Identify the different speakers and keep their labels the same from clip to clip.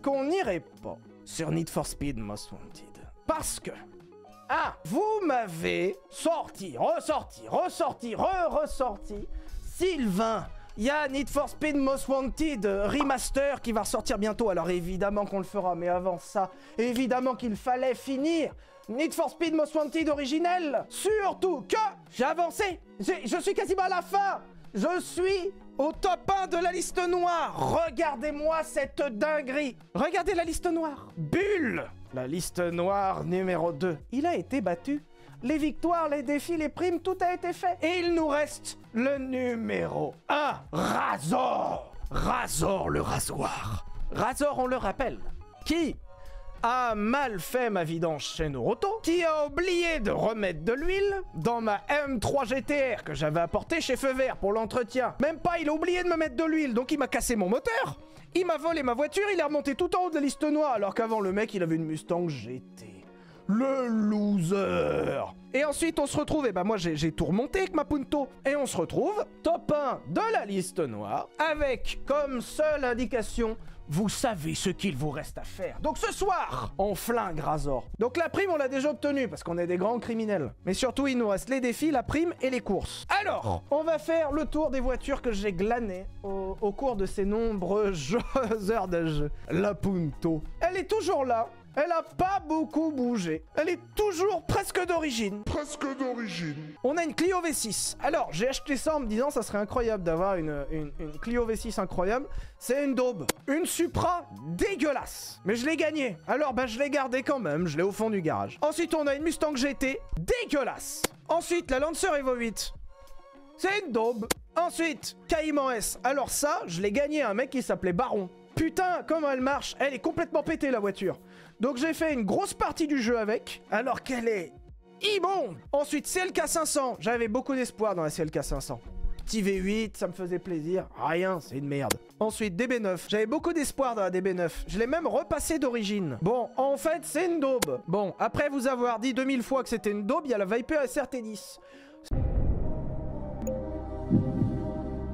Speaker 1: qu'on n'irait pas sur Need for Speed Most Wanted? Parce que, vous m'avez ressorti, Sylvain, il y a Need for Speed Most Wanted Remaster qui va ressortir bientôt. Alors évidemment qu'on le fera, mais avant ça, évidemment qu'il fallait finir Need for Speed Most Wanted originel. Surtout que j'ai avancé, je suis quasiment à la fin. Je suis au top 1 de la liste noire. Regardez-moi cette dinguerie. Regardez la liste noire. Bulle, la liste noire numéro 2. Il a été battu. Les victoires, les défis, les primes, tout a été fait. Et il nous reste le numéro 1. Razor. Razor le rasoir. Razor, on le rappelle, qui a mal fait ma vidange chez Noroto, qui a oublié de remettre de l'huile dans ma M3 GTR que j'avais apportée chez Feu Vert pour l'entretien. Même pas, il a oublié de me mettre de l'huile, donc il m'a cassé mon moteur. Il m'a volé ma voiture, il est remonté tout en haut de la liste noire, alors qu'avant le mec, il avait une Mustang GT. Le loser. Et ensuite, on se retrouve, et bah moi j'ai tout remonté avec ma Punto. Et on se retrouve, top 1 de la liste noire, avec comme seule indication, vous savez ce qu'il vous reste à faire. Donc ce soir, on flingue Razor. Donc la prime, on l'a déjà obtenue, parce qu'on est des grands criminels. Mais surtout, il nous reste les défis, la prime et les courses. Alors, on va faire le tour des voitures que j'ai glanées au cours de ces nombreuses heures de jeu. La Punto, elle est toujours là. Elle a pas beaucoup bougé. Elle est toujours presque d'origine. On a une Clio V6. Alors, j'ai acheté ça en me disant ça serait incroyable d'avoir une Clio V6 incroyable. C'est une daube. Une Supra dégueulasse. Mais je l'ai gagnée. Alors, bah, je l'ai gardée quand même. Je l'ai au fond du garage. Ensuite, on a une Mustang GT dégueulasse. Ensuite, la Lancer Evo 8. C'est une daube. Ensuite, Cayman S. Alors ça, je l'ai gagné à un mec qui s'appelait Baron. Putain, comment elle marche. Elle est complètement pétée, la voiture. Donc j'ai fait une grosse partie du jeu avec, alors qu'elle est immonde. Ensuite, CLK 500. J'avais beaucoup d'espoir dans la CLK 500. Petit V8, ça me faisait plaisir. Rien, c'est une merde. Ensuite, DB9. J'avais beaucoup d'espoir dans la DB9. Je l'ai même repassé d'origine. Bon, en fait, c'est une daube. Bon, après vous avoir dit 2000 fois que c'était une daube, il y a la Viper SRT10.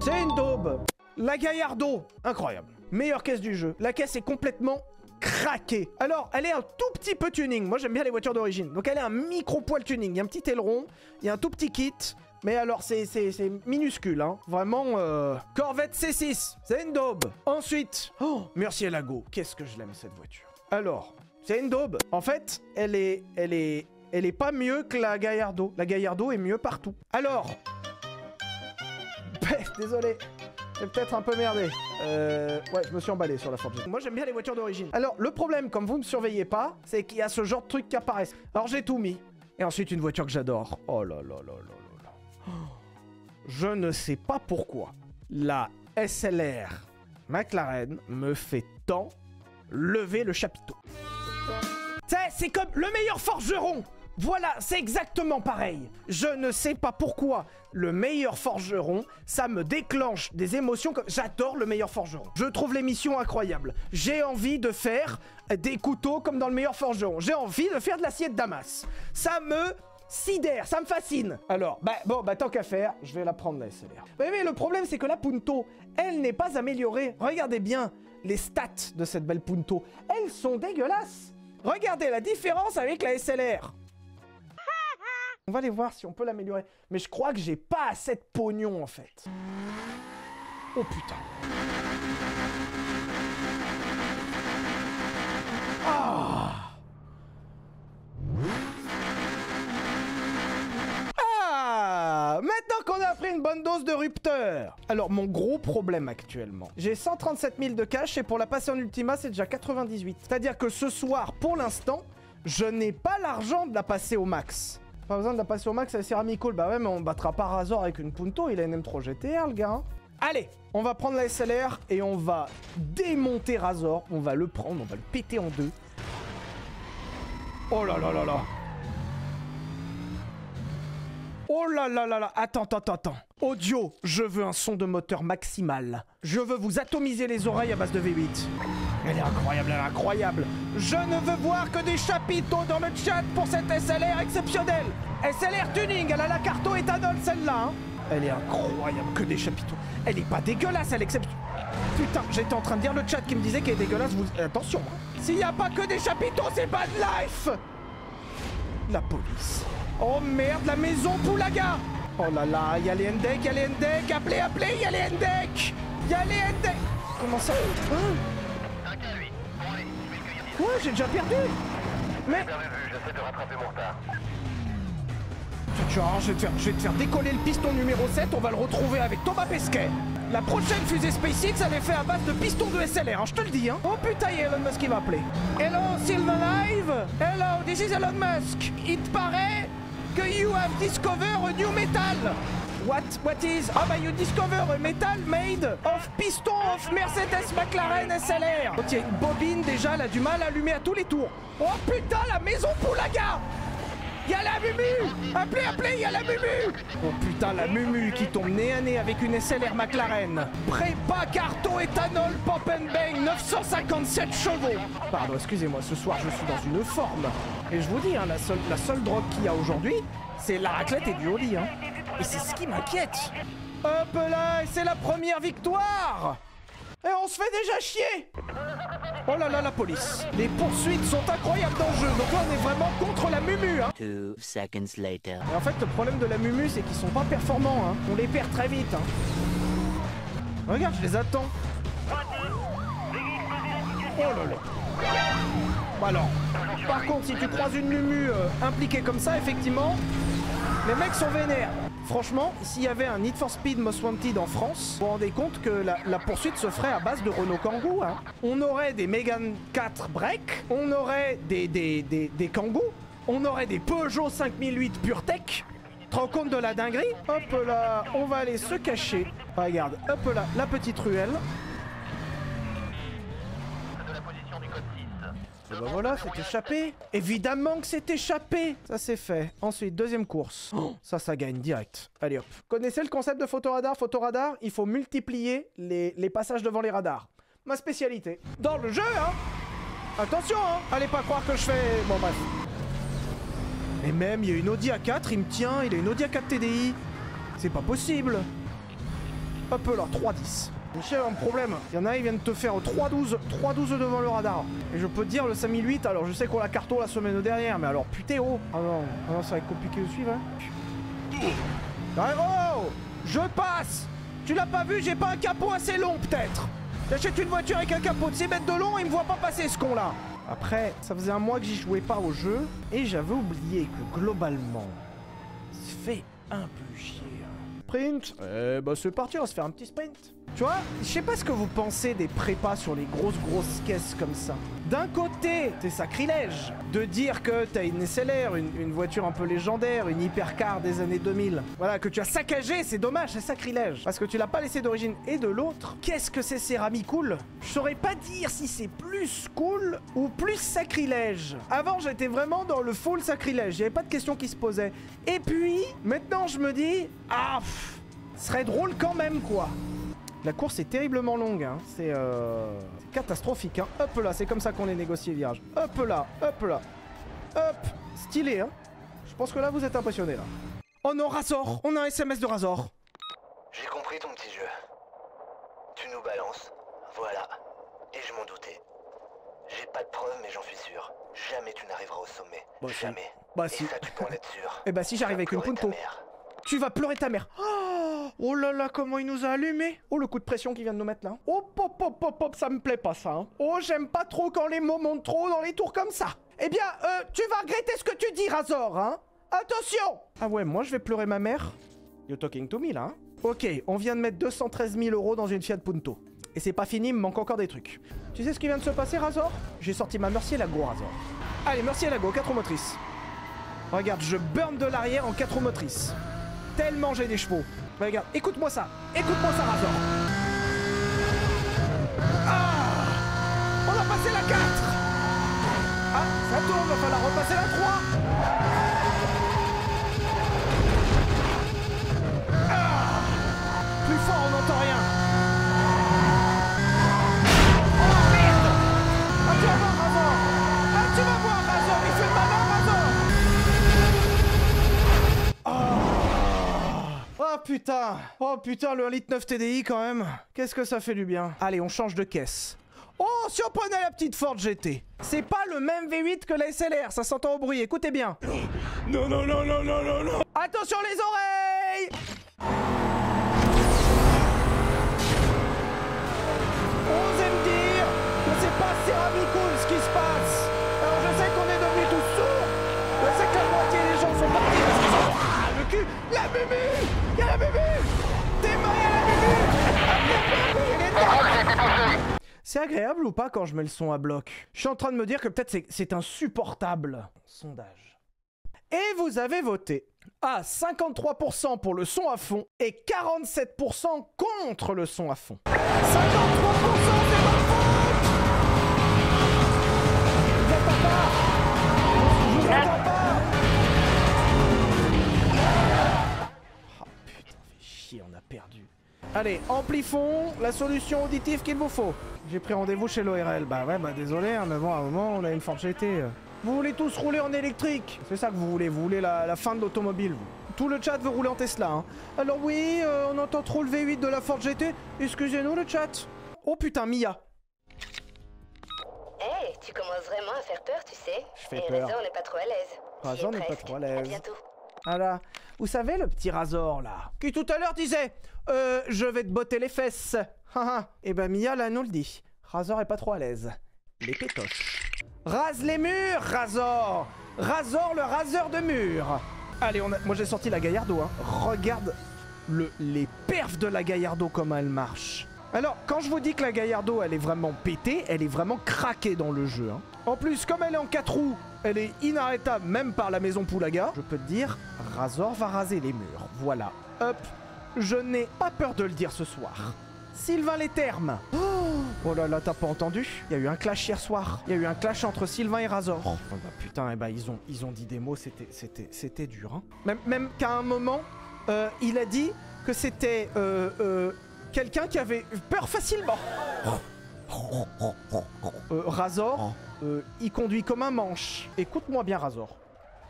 Speaker 1: C'est une daube. La Gallardo, incroyable. Meilleure caisse du jeu. La caisse est complètement craquée. Alors, elle est un tout petit peu tuning. Moi, j'aime bien les voitures d'origine. Donc, elle est un micro-poil tuning. Il y a un petit aileron, il y a un tout petit kit. Mais alors, c'est minuscule, hein. Vraiment, Corvette C6, c'est une daube. Ensuite, oh, Murcielago. Qu'est-ce que je l'aime, cette voiture. Alors, c'est une daube. En fait, elle est pas mieux que la Gallardo. La Gallardo est mieux partout. Alors, désolé. J'ai peut-être un peu merdé. Ouais, je me suis emballé sur la Ford GT. Moi, j'aime bien les voitures d'origine. Alors, le problème, comme vous ne me surveillez pas, c'est qu'il y a ce genre de trucs qui apparaissent. Alors, j'ai tout mis. Et ensuite, une voiture que j'adore. Oh là là là là là là. Oh. Je ne sais pas pourquoi. La SLR McLaren me fait tant lever le chapiteau. C'est comme le meilleur forgeron. Voilà, c'est exactement pareil. Je ne sais pas pourquoi le meilleur forgeron, ça me déclenche des émotions comme... J'adore le meilleur forgeron. Je trouve l'émission incroyable. J'ai envie de faire des couteaux comme dans le meilleur forgeron. J'ai envie de faire de l'acier de Damas. Ça me sidère, ça me fascine. Alors, tant qu'à faire, je vais la prendre la SLR. Mais le problème, c'est que la Punto, elle n'est pas améliorée. Regardez bien les stats de cette belle Punto. Elles sont dégueulasses. Regardez la différence avec la SLR. On va aller voir si on peut l'améliorer. Mais je crois que j'ai pas assez de pognon, en fait. Oh, putain. Ah. Ah. Maintenant qu'on a pris une bonne dose de rupteur. Alors, mon gros problème actuellement. J'ai 137 000 de cash et pour la passer en Ultima, c'est déjà 98. C'est-à-dire que ce soir, pour l'instant, je n'ai pas l'argent de la passer au max. Pas besoin de la passer au max, elle est céramical. Bah ouais, mais on battra pas Razor avec une Punto, il a une M3 GTR, le gars. Hein. Allez, on va prendre la SLR et on va démonter Razor. On va le prendre, on va le péter en deux. Oh là là là là. Oh là là là là. Attends. Audio, je veux un son de moteur maximal. Je veux vous atomiser les oreilles à base de V8. Elle est incroyable, elle est incroyable. Je ne veux voir que des chapiteaux dans le chat pour cette SLR exceptionnelle. SLR tuning, elle a la carto éthanol celle-là. Hein. Elle est incroyable, que des chapiteaux. Elle est pas dégueulasse, elle est exceptionnelle. putain, j'étais en train de dire le chat qui me disait qu'il est dégueulasse, vous... attention, hein. S'il n'y a pas que des chapiteaux, c'est pas de life. La police. Oh merde, la maison Poulaga. Oh là là, y'a les NDEC, y'a les NDEC. Appelez, appelez, y'a les NDEC. Y'a les NDEC. Comment ça? Ouais, j'ai déjà perdu. Mais...
Speaker 2: j'essaie de rattraper mon retard.
Speaker 1: Tu vois, je vais te faire décoller le piston numéro 7, on va le retrouver avec Thomas Pesquet. La prochaine fusée SpaceX, elle est faite à base de piston de SLR, hein, je te le dis. Hein. Oh putain, il y a Elon Musk qui va appeler. Hello, Silver Live. Hello, this is Elon Musk. Il paraît que you have discovered a new metal. What is? Ah bah you discover a metal made of piston of Mercedes McLaren SLR. Oh tiens, une bobine déjà, elle a du mal à allumer à tous les tours. Oh putain, la maison Poulaga. Y'a la Mumu! Appelez, appelez, y'a la Mumu! Oh putain, la Mumu qui tombe nez à nez avec une SLR McLaren. Prépa, carton, éthanol, pop and bang, 957 chevaux. Pardon, excusez-moi, ce soir je suis dans une forme. Et je vous dis, hein, la seule drogue qu'il y a aujourd'hui, c'est la raclette et du Oli. Hein. Et c'est ce qui m'inquiète. Hop là, et c'est la première victoire! Et on se fait déjà chier! Oh là là, la police! Les poursuites sont incroyables dans le jeu, donc là on est vraiment contre la Mumu, hein!
Speaker 3: 2 seconds later.
Speaker 1: Et en fait, le problème de la Mumu, c'est qu'ils sont pas performants, hein! On les perd très vite, hein! Regarde, je les attends! Oh là là! Bon alors, par contre, si tu croises une Mumu impliquée comme ça, effectivement, les mecs sont vénères! Franchement, s'il y avait un Need for Speed Most Wanted en France, vous vous rendez compte que la poursuite se ferait à base de Renault Kangoo, hein. On aurait des Mégane 4 Break, on aurait des Kangoo, on aurait des Peugeot 5008 PureTech. Tu te rends compte de la dinguerie? Hop là, on va aller se cacher. Regarde, hop là, la petite ruelle.
Speaker 2: De la position du code 6.
Speaker 1: Et bah voilà, c'est échappé. Évidemment que c'est échappé. Ça c'est fait. Ensuite, deuxième course. Oh, ça gagne direct. Allez hop. Connaissez le concept de photoradar? Photoradar, il faut multiplier les passages devant les radars. Ma spécialité. Dans le jeu, hein. Attention, hein. Allez pas croire que je fais... Bon bref. Et même, il y a une Audi A4, il me tient. Il a une Audi A4 TDI. C'est pas possible. Hop là, 310. Michel, un problème. Il y en a, ils viennent te faire 3-12 devant le radar. Et je peux te dire, le 5008, alors je sais qu'on l'a carton la semaine dernière, mais alors putain, oh. Ah non, ça va être compliqué de suivre, hein. Oh, je passe. Tu l'as pas vu, j'ai pas un capot assez long, peut-être. J'achète une voiture avec un capot de 6 mètres de long et il me voit pas passer, ce con-là. Après, ça faisait un mois que j'y jouais pas au jeu, et j'avais oublié que globalement, ça fait un peu chier. Sprint. Bah c'est parti, on va se faire un petit sprint. Tu vois, je sais pas ce que vous pensez des prépas sur les grosses caisses comme ça. D'un côté, c'est sacrilège de dire que t'as une SLR, une voiture un peu légendaire, une hypercar des années 2000. Voilà, que tu as saccagé, c'est dommage, c'est sacrilège. Parce que tu l'as pas laissé d'origine. Et de l'autre, qu'est-ce que c'est céramique cool? Je saurais pas dire si c'est plus cool ou plus sacrilège. Avant, j'étais vraiment dans le full sacrilège, il y avait pas de questions qui se posaient. Et puis, maintenant je me dis, ah, ce serait drôle quand même quoi. La course est terriblement longue, hein. C'est catastrophique, hein. Hop là, c'est comme ça qu'on est négocié virage. Hop là, hop là. Hop, stylé, hein. Je pense que là, vous êtes impressionnés, là. Oh non, Razor, on a un SMS de Razor.
Speaker 4: J'ai compris ton petit jeu. Tu nous balances, voilà. Et je m'en doutais. J'ai pas de preuves, mais j'en suis sûr. Jamais tu n'arriveras au sommet.
Speaker 1: Bah,
Speaker 4: jamais.
Speaker 1: Bah
Speaker 4: Et
Speaker 1: si.
Speaker 4: ça, tu peux en être sûr.
Speaker 1: Eh bah si j'arrive avec une
Speaker 4: Pleurer ta
Speaker 1: Punto.
Speaker 4: mère.
Speaker 1: Tu vas pleurer ta mère. Oh là là, comment il nous a allumés. Oh, le coup de pression qu'il vient de nous mettre là. Oh, pop, pop, pop, pop, ça me plaît pas ça. Hein. Oh, j'aime pas trop quand les mots montent trop dans les tours comme ça. Eh bien, tu vas regretter ce que tu dis, Razor, hein. Attention. Ah ouais, moi je vais pleurer ma mère. You're talking to me là, hein. Ok, on vient de mettre 213 000 € dans une Fiat Punto. Et c'est pas fini, il me manque encore des trucs. Tu sais ce qui vient de se passer, Razor? J'ai sorti ma Murcielago, Razor. Allez, Murcielago, 4 roues motrices. Regarde, je burn de l'arrière en 4 roues motrices. Tellement j'ai des chevaux. Regarde, écoute-moi ça. Écoute-moi ça, Razor. Ah, on a passé la 4. Ah, ça tourne, va falloir repasser la 3. Ah, plus fort, on n'entend rien. Oh merde. Ah, tu vas voir, Razor. Ah, tu vas voir, Razor. Il fait le malin, Razor. Oh putain. putain. Oh putain, le 1,9 litre TDI quand même. Qu'est-ce que ça fait du bien. Allez, on change de caisse. Oh, si on prenait la petite Ford GT. C'est pas le même V8 que la SLR, ça s'entend au bruit, écoutez bien. Non, non, non, non, non, non, non. Attention les oreilles. Osez me dire que c'est pas céramicool ce qui se passe. Alors je sais qu'on est devenus tous sourds. Je sais que la moitié des gens sont partis parce qu'ils sont... Ah, le cul. La mumu. Y'a la mumu. T'es mort, y'a la mumu. C'est agréable ou pas quand je mets le son à bloc? Je suis en train de me dire que peut-être c'est insupportable. Sondage. Et vous avez voté à 53% pour le son à fond et 47% contre le son à fond. 53% c'est ma faute. J'entends pas. Je vous entends pas. Ah putain, fait chier, on a perdu. Allez, amplifon, la solution auditive qu'il vous faut. J'ai pris rendez-vous chez l'ORL. Bah ouais, bah désolé, hein, mais bon, à un moment, on a une Ford GT. Vous voulez tous rouler en électrique. C'est ça que vous voulez la fin de l'automobile. Tout le chat veut rouler en Tesla. Hein. Alors oui, on entend trop le V8 de la Ford GT. Excusez-nous le chat. Oh putain, Mia.
Speaker 3: Hey, tu commences vraiment à faire peur, tu sais.
Speaker 1: Je fais peur.
Speaker 3: Razor n'est pas trop à l'aise.
Speaker 1: Razor n'est pas trop à l'aise.
Speaker 3: À bientôt.
Speaker 1: Voilà. Vous savez, le petit Razor, là, qui tout à l'heure disait je vais te botter les fesses. Et ben Mia, là, nous le dit. Razor est pas trop à l'aise. Les pétoches. Rase les murs, Razor. Razor, le raseur de murs. Allez, moi j'ai sorti la Gallardo. Hein. Regarde les perfs de la Gallardo, comment elle marche. Alors, quand je vous dis que la Gallardo, elle est vraiment pétée, elle est vraiment craquée dans le jeu. Hein. En plus, comme elle est en 4 roues, elle est inarrêtable même par la maison Poulaga. Je peux te dire, Razor va raser les murs. Voilà. Hop. Je n'ai pas peur de le dire ce soir. Sylvain les termes. Oh là là, t'as pas entendu? Il y a eu un clash hier soir. Il y a eu un clash entre Sylvain et Razor. Oh bah putain, eh bah, ils ont dit des mots, c'était dur. Hein. Même qu'à un moment, il a dit que c'était quelqu'un qui avait peur facilement. Razor, il conduit comme un manche. Écoute-moi bien, Razor.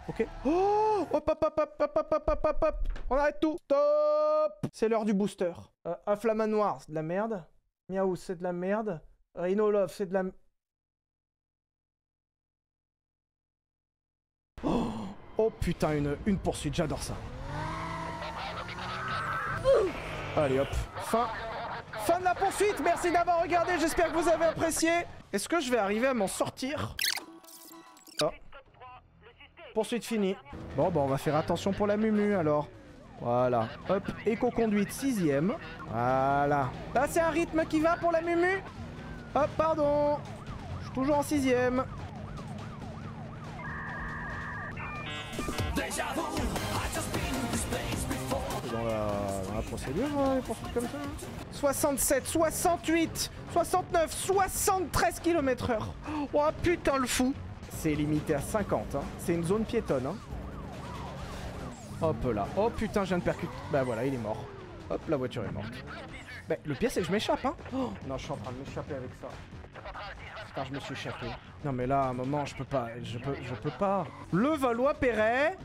Speaker 1: Ok. Oh, hop, hop, hop, hop, hop, hop, hop, hop, hop. On arrête tout. Stop. C'est l'heure du booster. Un flamme noir, c'est de la merde. Miaou, c'est de la merde. Rhino Love, c'est de la... Oh putain, une poursuite, j'adore ça. Allez hop, fin de la poursuite, merci d'avoir regardé, j'espère que vous avez apprécié. Est-ce que je vais arriver à m'en sortir? Oh. Poursuite finie. Bon, on va faire attention pour la mumu alors. Voilà, hop, éco-conduite 6ème. Voilà. Là, c'est un rythme qui va pour la mumu. Hop, pardon. Je suis toujours en 6ème. Dans la procédure, les poursuites comme ça. 67, 68, 69, 73 km/h. Oh putain, le fou. C'est limité à 50, hein. C'est une zone piétonne, hein. Hop là. Oh putain, je viens de percuter. Bah voilà, il est mort. Hop, la voiture est morte. Bah, le pire, c'est que je m'échappe, hein. Oh, non, je suis en train de m'échapper avec ça. Putain, je me suis échappé. Non, mais là, à un moment, je peux pas. Je peux pas. Le Valois-Perret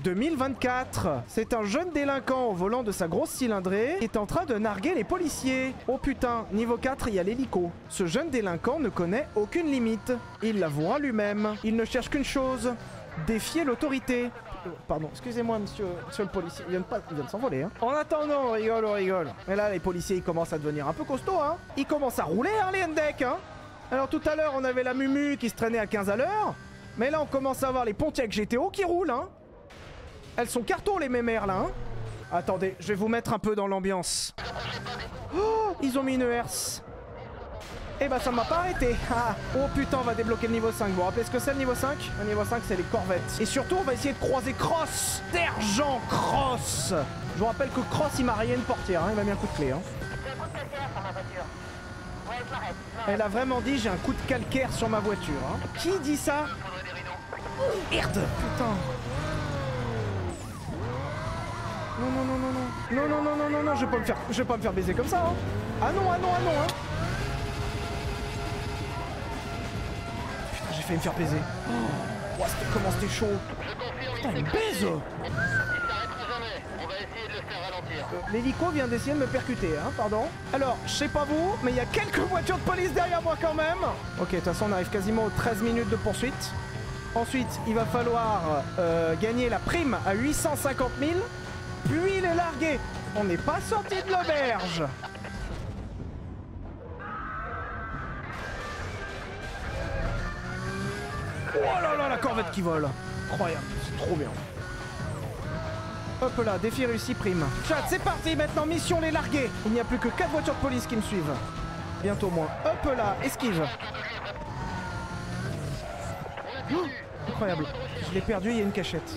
Speaker 1: 2024. C'est un jeune délinquant au volant de sa grosse cylindrée qui est en train de narguer les policiers. Oh putain, niveau 4, il y a l'hélico. Ce jeune délinquant ne connaît aucune limite. Il l'avouera lui-même. Il ne cherche qu'une chose. Défier l'autorité. Pardon, excusez-moi, monsieur le policier. Il vient de s'envoler, hein. En attendant, on rigole. Mais là, les policiers, ils commencent à devenir un peu costauds, hein. Ils commencent à rouler, hein, les NDEC, hein. Alors, tout à l'heure, on avait la Mumu qui se traînait à 15 à l'heure. Mais là, on commence à avoir les Pontiac GTO qui roulent, hein. Elles sont cartons, les mémères, là, hein. Attendez, je vais vous mettre un peu dans l'ambiance. Oh, ils ont mis une herse. Eh bah ça m'a pas arrêté. Ah. Oh putain, on va débloquer le niveau 5. Vous vous rappelez ce que c'est le niveau 5? Le niveau 5, c'est les corvettes. Et surtout, on va essayer de croiser Cross. Sergent Cross. Je vous rappelle que Cross, il m'a rien de portière. Hein. Il m'a mis un coup de clé. Hein. Elle a vraiment dit j'ai un coup de calcaire sur ma voiture. Hein. Qui dit ça? Merde. Putain. Non, je vais pas me faire baiser comme ça. Hein. Ah non, hein. J'ai failli me faire baiser. Oh, comment c'était chaud. Putain, il baise.
Speaker 2: Il s'arrêtera jamais. On va essayer de le faire ralentir.
Speaker 1: L'hélico vient d'essayer de me percuter, hein, pardon. Alors, je sais pas vous, mais il y a quelques voitures de police derrière moi quand même. Ok, de toute façon, on arrive quasiment aux 13 minutes de poursuite. Ensuite, il va falloir gagner la prime à 850 000, puis les larguer. On n'est pas sorti de l'auberge. Oh là là, la corvette qui vole. Incroyable, c'est trop bien. Hop là, défi réussi, prime. Chat, c'est parti maintenant, mission les larguer. Il n'y a plus que 4 voitures de police qui me suivent. Bientôt moins. Hop là, esquive. Oh, incroyable. Je l'ai perdu, il y a une cachette.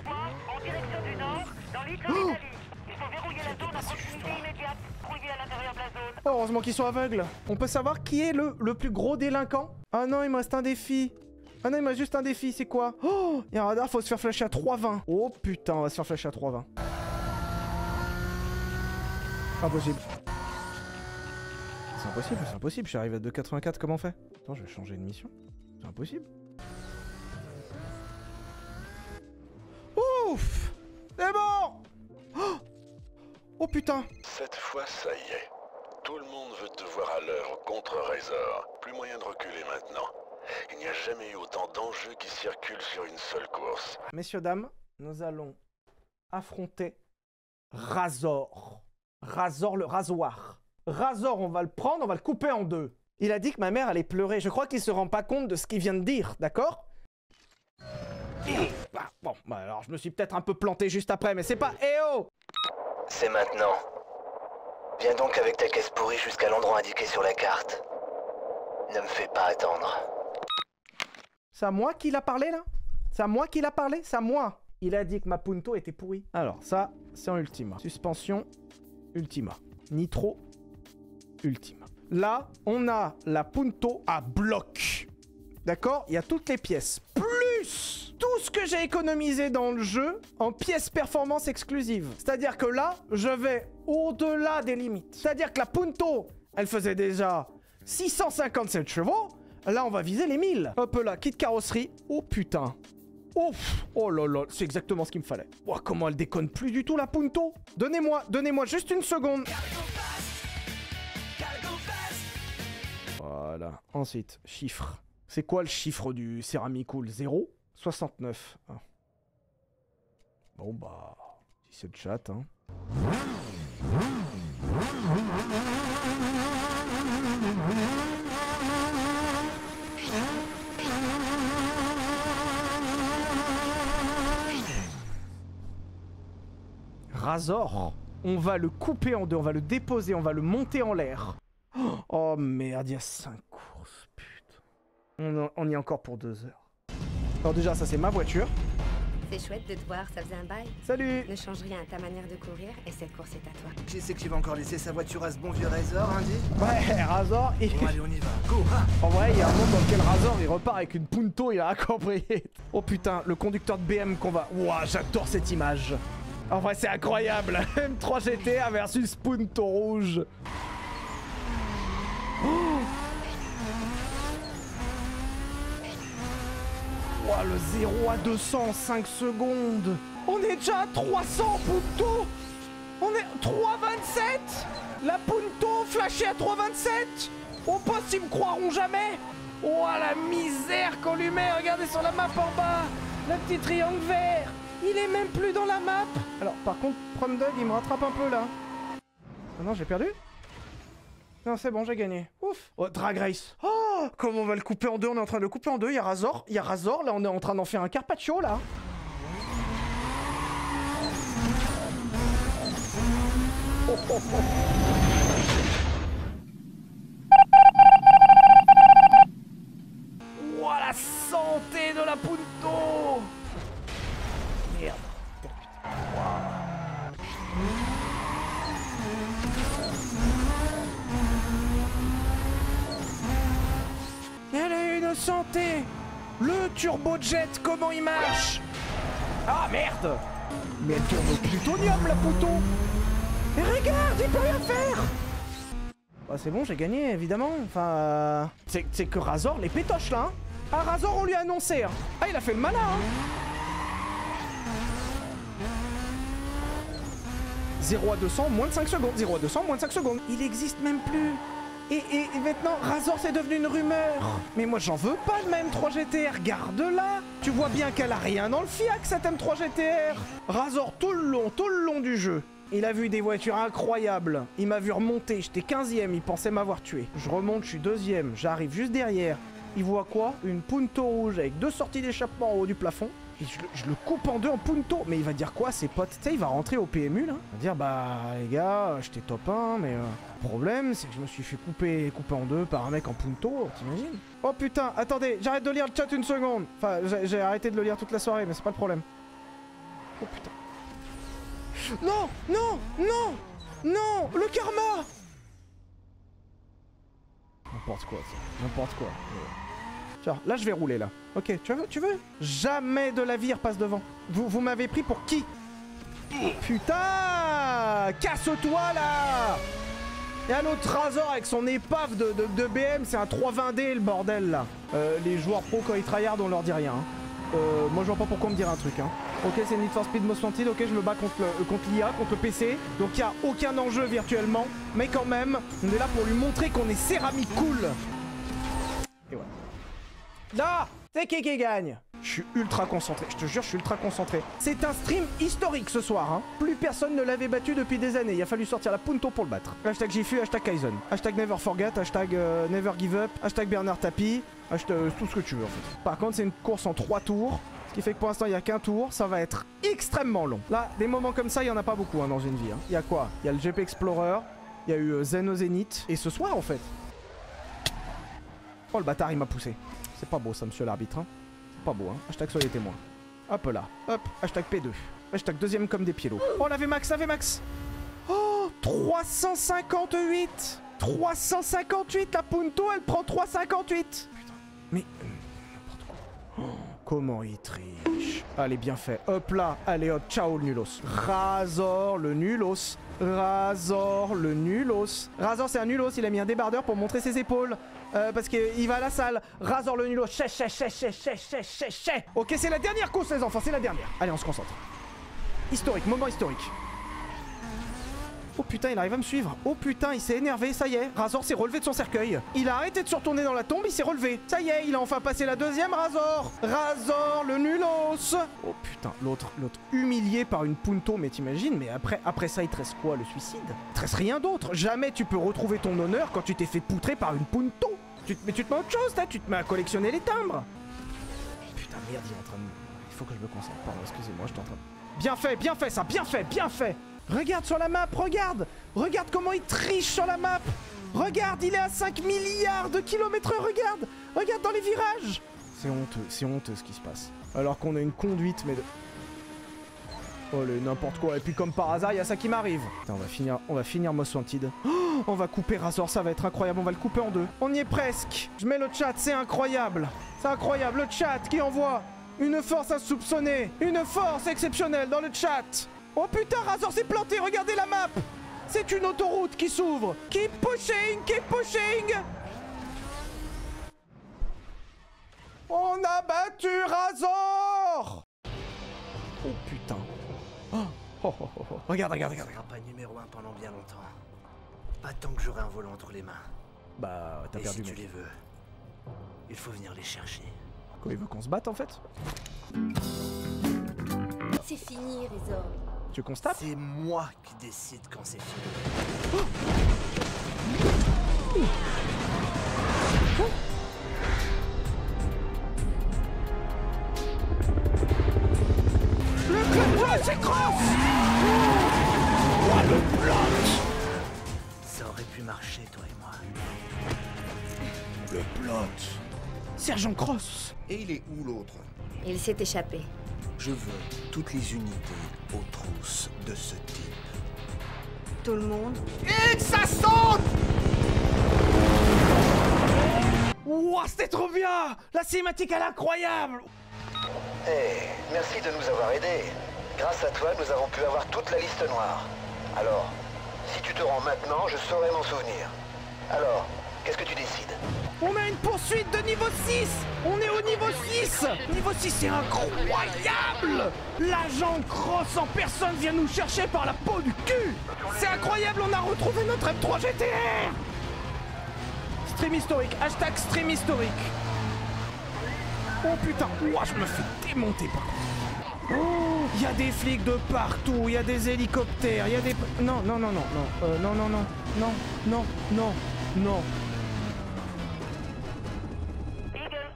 Speaker 5: En direction du nord, dans l'Italie. Il faut verrouiller la zone à proximité immédiate. Trouillez à l'intérieur de la zone.
Speaker 1: Oh, heureusement qu'ils sont aveugles. On peut savoir qui est le plus gros délinquant? Ah non, il me reste un défi. Ah non, il me reste juste un défi, c'est quoi? Oh, il y a un radar, faut se faire flasher à 3,20. Oh putain, on va se faire flasher à 3,20. Impossible. C'est impossible, je suis arrivé à 2,84, comment on fait? Attends, je vais changer de mission. C'est impossible. Ouf! C'est bon! Oh, oh putain!
Speaker 6: Cette fois, ça y est. Tout le monde veut te voir à l'heure contre Razor. Plus moyen de reculer maintenant. Il n'y a jamais eu autant d'enjeux qui circulent sur une seule course.
Speaker 1: Messieurs, dames, nous allons affronter Razor. Razor le rasoir. Razor, on va le prendre, on va le couper en deux. Il a dit que ma mère allait pleurer. Je crois qu'il se rend pas compte de ce qu'il vient de dire, d'accord? Bon, bah alors je me suis peut-être un peu planté juste après, mais c'est pas... Eh oh!
Speaker 4: C'est maintenant. Viens donc avec ta caisse pourrie jusqu'à l'endroit indiqué sur la carte. Ne me fais pas attendre.
Speaker 1: C'est à moi qu'il a parlé, là? C'est à moi qu'il a parlé? C'est à moi. Il a dit que ma Punto était pourrie. Alors, ça, c'est en Ultima. Suspension, Ultima. Nitro, Ultima. Là, on a la Punto à bloc. D'accord? Il y a toutes les pièces. Plus tout ce que j'ai économisé dans le jeu en pièces performance exclusives. C'est-à-dire que là, je vais au-delà des limites. C'est-à-dire que la Punto, elle faisait déjà 657 chevaux. Là, on va viser les 1000. Hop là, kit carrosserie. Oh putain. Ouf. Oh là là, c'est exactement ce qu'il me fallait. Oh, comment elle déconne plus du tout, la Punto. Donnez-moi juste une seconde. Voilà. Ensuite, chiffre. C'est quoi le chiffre du Céramicool? 0 69. Ah. Bon bah, si c'est le chat, hein. Razor, on va le couper en deux, on va le déposer, on va le monter en l'air. Oh merde, il y a 5 courses, putain. On y est encore pour 2 heures. Alors déjà, ça c'est ma voiture.
Speaker 3: C'est chouette de te voir, ça faisait un bail.
Speaker 1: Salut!
Speaker 3: Ne change rien à ta manière de courir et cette course est à toi.
Speaker 7: Qui c'est qui va encore laisser sa voiture à ce bon vieux Razor, hein, dis?
Speaker 1: Ouais, Razor, et...
Speaker 7: Bon, allez, on y va. Go, hein.
Speaker 1: En vrai, il y a un monde dans lequel Razor, il repart avec une Punto, il a rien compris. Oh putain, le conducteur de BM qu'on va... Ouah, j'adore cette image. En vrai, c'est incroyable. M3 GTA versus Punto rouge. Oh. Ouah, le 0 à 200 en 5 secondes. On est déjà à 300, Punto. On est 3,27. La Punto flashée à 3,27. Au poste, ils me croiront jamais. Oh, la misère qu'on lui met. Regardez sur la map en bas. Le petit triangle vert. Il est même plus dans la map. Alors, par contre, Prom Dog, il me rattrape un peu, là. Ah non, j'ai perdu? Non, c'est bon, j'ai gagné. Ouf. Oh, Drag Race. Oh, comment on va le couper en deux? On est en train de le couper en deux. Il y a Razor. Là, on est en train d'en faire un Carpaccio, là. Oh, oh, oh. Oh, la santé de la Punto. Merde. Elle a une santé. Le turbojet, comment il marche? Ah merde. Mais elle tourne au plutonium, la Punto. Et regarde, il peut rien faire. Bah c'est bon, j'ai gagné, évidemment. Enfin... C'est que Razor les pétoche, là. Hein. Ah, Razor, on lui a annoncé. Hein. Ah, il a fait le malin, hein. 0 à 200, moins de 5 secondes. 0 à 200, moins de 5 secondes. Il existe même plus. Et maintenant, Razor, c'est devenu une rumeur. Mais moi, j'en veux pas de ma M3 GTR. Regarde-la. Tu vois bien qu'elle a rien dans le fiac, cette M3 GTR. Razor, tout le long du jeu. Il a vu des voitures incroyables. Il m'a vu remonter. J'étais 15e. Il pensait m'avoir tué. Je remonte, je suis 2e. J'arrive juste derrière. Il voit quoi? Une Punto rouge avec 2 sorties d'échappement en haut du plafond. Et je le coupe en 2 en Punto. Mais il va dire quoi, ses potes? Tu sais, il va rentrer au PMU, là. Il va dire, bah, les gars, j'étais top 1, mais le problème, c'est que je me suis fait couper en 2 par un mec en Punto, t'imagines? Oh putain, attendez, j'arrête de lire le chat une seconde. Enfin, j'ai arrêté de le lire toute la soirée, mais c'est pas le problème. Oh putain. Non, non, non, non, le karma. N'importe quoi, ça. N'importe quoi. Tiens, là je vais rouler là. Ok, tu veux? Jamais de la vie il repasse devant. Vous m'avez pris pour qui? Putain! Casse-toi là! Et un autre Razor avec son épave de BM, c'est un 320D le bordel là. Les joueurs pro quand ils tryhard on leur dit rien. Hein. Moi je vois pas pourquoi on me dirait un truc. Hein. Ok, c'est Need for Speed Most Wanted, ok, je me bats contre l'IA, contre le PC. Donc il n'y a aucun enjeu virtuellement. Mais quand même, on est là pour lui montrer qu'on est céramique cool. Et voilà. Non, c'est qui gagne? Je suis ultra concentré, je te jure, je suis ultra concentré. C'est un stream historique ce soir, hein. Plus personne ne l'avait battu depuis des années. Il a fallu sortir la Punto pour le battre. Hashtag JFU, hashtag Kaizen, hashtag Never Forget, hashtag Never Give Up, hashtag Bernard Tapie, hashtag tout ce que tu veux en fait. Par contre, c'est une course en 3 tours. Ce qui fait que pour l'instant, il n'y a qu'un tour. Ça va être extrêmement long. Là, des moments comme ça, il n'y en a pas beaucoup hein, dans une vie. Hein. Il y a quoi? Il y a le GP Explorer, il y a eu Zen au Zénith. Et ce soir, en fait. Oh, le bâtard, il m'a poussé. C'est pas beau ça, monsieur l'arbitre. Hein. C'est pas beau, hein. Hashtag soyez témoin. Hop là. Hop. Hashtag P2. Hashtag deuxième comme des piélos. Oh, la VMAX. Oh, 358. 358, la Punto, elle prend 358. Putain. Mais... n'importe quoi. Oh, comment il triche. Allez, bien fait. Hop là. Allez, hop. Ciao, le nulos. Razor, le nulos. Razor, le nulos. Razor, c'est un nulos. Il a mis un débardeur pour montrer ses épaules. Parce qu'il va à la salle. Razor le nulos. Ok, c'est la dernière course, les enfants. C'est la dernière. Allez, on se concentre. Historique, moment historique. Oh putain, il arrive à me suivre. Oh putain, il s'est énervé, ça y est. Razor s'est relevé de son cercueil. Il a arrêté de se retourner dans la tombe, il s'est relevé. Ça y est, il a enfin passé la deuxième, Razor. Razor le nulos. Oh putain, l'autre humilié par une Punto, mais t'imagines, mais après ça, il te reste quoi, le suicide? Il te reste rien d'autre. Jamais tu peux retrouver ton honneur quand tu t'es fait poutrer par une Punto. Mais tu te mets à autre chose, là, tu te mets à collectionner les timbres. Putain, merde, il est en train de... Il faut que je me concentre, pardon, excusez-moi, je suis en train de... Bien fait ça, bien fait. Regarde sur la map, regarde comment il triche sur la map. Regarde, il est à 5 milliards de kilomètres, regarde dans les virages. C'est honteux ce qui se passe. Alors qu'on a une conduite, mais de... Oh, n'importe quoi. Et puis comme par hasard, il y a ça qui m'arrive. On va finir Most Wanted. Oh, on va couper Razor, ça va être incroyable. On va le couper en 2. On y est presque. Je mets le chat, c'est incroyable. C'est incroyable, le chat qui envoie une force insoupçonnée, une force exceptionnelle dans le chat. Oh putain, Razor s'est planté, regardez la map. C'est une autoroute qui s'ouvre. Keep pushing. On a battu Razor. Oh putain. Oh. Regarde.
Speaker 7: Ça sera pas numéro 1 pendant bien longtemps. Pas tant que j'aurai un volant entre les mains.
Speaker 1: Bah, t'as perdu,
Speaker 7: si
Speaker 1: mec.
Speaker 7: tu les veux, il faut venir les chercher.
Speaker 1: Quoi, il veut qu'on se batte en fait?
Speaker 3: C'est fini, Razor.
Speaker 1: Tu constates?
Speaker 7: C'est moi qui décide quand c'est fini.
Speaker 1: C'est cross.
Speaker 7: Le plot. Ça aurait pu marcher, toi et moi.
Speaker 1: Le plot. Sergent Cross.
Speaker 7: Et il est où l'autre?
Speaker 3: Il s'est échappé.
Speaker 7: Je veux toutes les unités aux trousses de ce type.
Speaker 3: Tout le monde.
Speaker 1: Et que ça saute. Ouah, c'était trop bien. La cinématique, elle est incroyable.
Speaker 4: Hey, merci de nous avoir aidés. Grâce à toi, nous avons pu avoir toute la liste noire. Alors, si tu te rends maintenant, je saurai m'en souvenir. Alors, qu'est-ce que tu décides?
Speaker 1: On a une poursuite de niveau 6. On est au niveau 6. Niveau 6, c'est incroyable. L'agent Cross en personne vient nous chercher par la peau du cul. C'est incroyable, on a retrouvé notre M3 GTR. Stream historique, hashtag stream historique. Oh putain, ouah, je me fais démonter par contre. Oh, il y a des flics de partout, il y a des hélicoptères, il y a des... Non, non, non, non, non, non, non, non, non, non, non, non.
Speaker 5: Eagle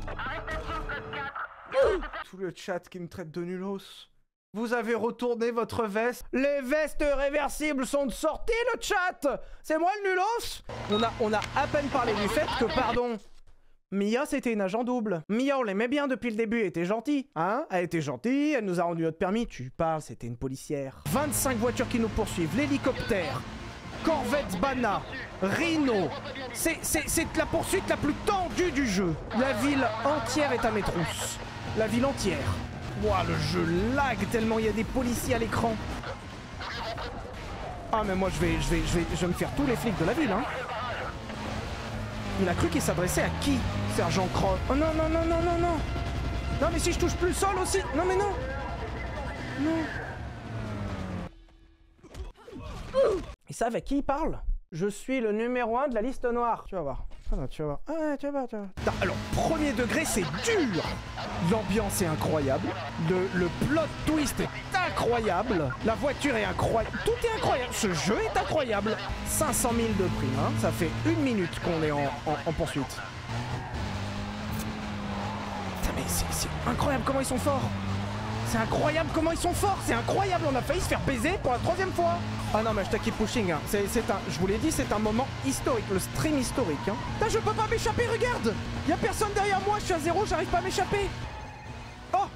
Speaker 5: 1. Arrestation code 4.
Speaker 1: Tout le chat qui me traite de nulos. Vous avez retourné votre veste. Les vestes réversibles sont de sortie, le chat. C'est moi le nulos. On a à peine parlé du fait que, pardon, Mia, c'était une agent double. Mia, on l'aimait bien depuis le début, elle était gentille. Hein? Elle était gentille, elle nous a rendu notre permis. Tu parles, c'était une policière. 25 voitures qui nous poursuivent, l'hélicoptère, Corvette Bana, Rhino. C'est la poursuite la plus tendue du jeu. La ville entière est à mes trousses. La ville entière. Ouah, le jeu lag tellement il y a des policiers à l'écran. Ah, mais moi, je vais me faire tous les flics de la ville, hein. Il a cru qu'il s'adressait à qui, Sergent Cross? Oh non, non, non, non, non, non. Non, mais si je touche plus le sol aussi. Non, mais non. Non. Et ça, avec qui il parle? Je suis le numéro 1 de la liste noire. Tu vas voir. Ah non, tu vas voir. Ah, tu vas voir, tu vas voir. Alors, premier degré, c'est dur. L'ambiance est incroyable. Le plot twist est incroyable. La voiture est incroyable. Tout est incroyable. Ce jeu est incroyable. 500 000 de prime, hein. Ça fait 1 minute qu'on est en poursuite. Putain, mais c'est incroyable comment ils sont forts. C'est incroyable comment ils sont forts. C'est incroyable. On a failli se faire baiser pour la 3e fois. Ah non, mais je keep pushing, hein. Je vous l'ai dit, c'est un moment historique, le stream historique, hein. Putain, je peux pas m'échapper, regarde. Y a personne derrière moi, je suis à 0, j'arrive pas à m'échapper. Oh.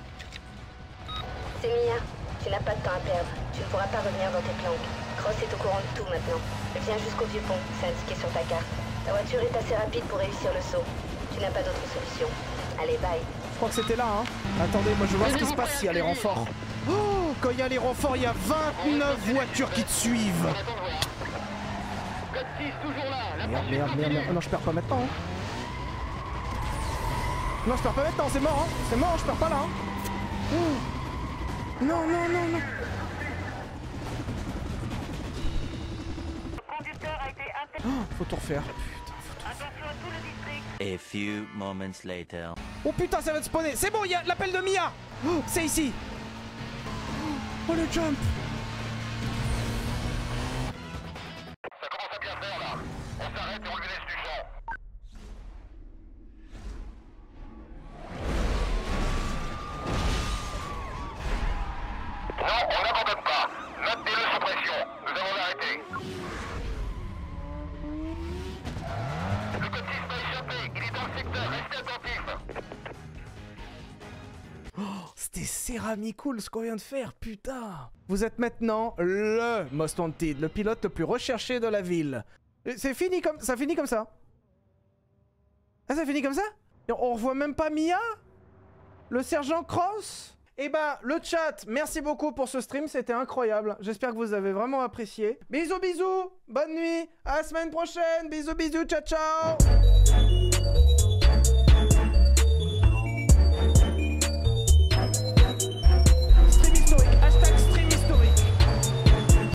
Speaker 3: C'est Mia. Tu n'as pas de temps à perdre. Tu ne pourras pas revenir dans tes planques. Cross est au courant de tout maintenant. Viens jusqu'au vieux pont, c'est indiqué sur ta carte. La voiture est assez rapide pour réussir le saut. Tu n'as pas d'autre solution. Allez, bye.
Speaker 1: Je crois que c'était là, hein. Attendez, moi je vois ce qui se passe s'il y a les renforts. Oh, quand il y a les renforts, il y a 29 voitures qui te suivent. Merde, merde, merde, merde. Oh non, je perds pas maintenant, hein. Non, je perds pas maintenant, c'est mort, hein. C'est mort, je perds pas là, hein. Oh. Non, non, non, non.
Speaker 5: Le conducteur a été
Speaker 1: Oh, faut tout refaire. Putain, faut tout refaire.
Speaker 5: Attention à tout le district.
Speaker 8: A few moments later.
Speaker 1: Oh putain, ça va te spawner. C'est bon, il y a l'appel de Mia. Oh, c'est ici. Oh, le jump.
Speaker 2: Ça commence à bien faire là. On s'arrête et on le laisse du champ. Non, on n'abandonne pas. Maintenez-le sous pression. Nous avons arrêté. Le code 6 va échapper. Il est dans le secteur. Restez attentifs.
Speaker 1: Oh, c'était céramicool ce qu'on vient de faire, putain. Vous êtes maintenant le Most Wanted, le pilote le plus recherché de la ville. C'est fini comme... Ça finit comme ça. Ah, ça finit comme ça? Et on revoit même pas Mia? Le sergent Cross? Eh ben, le chat, merci beaucoup pour ce stream, c'était incroyable. J'espère que vous avez vraiment apprécié. Bisous, bisous, bonne nuit, à la semaine prochaine, bisous, bisous, ciao, ciao.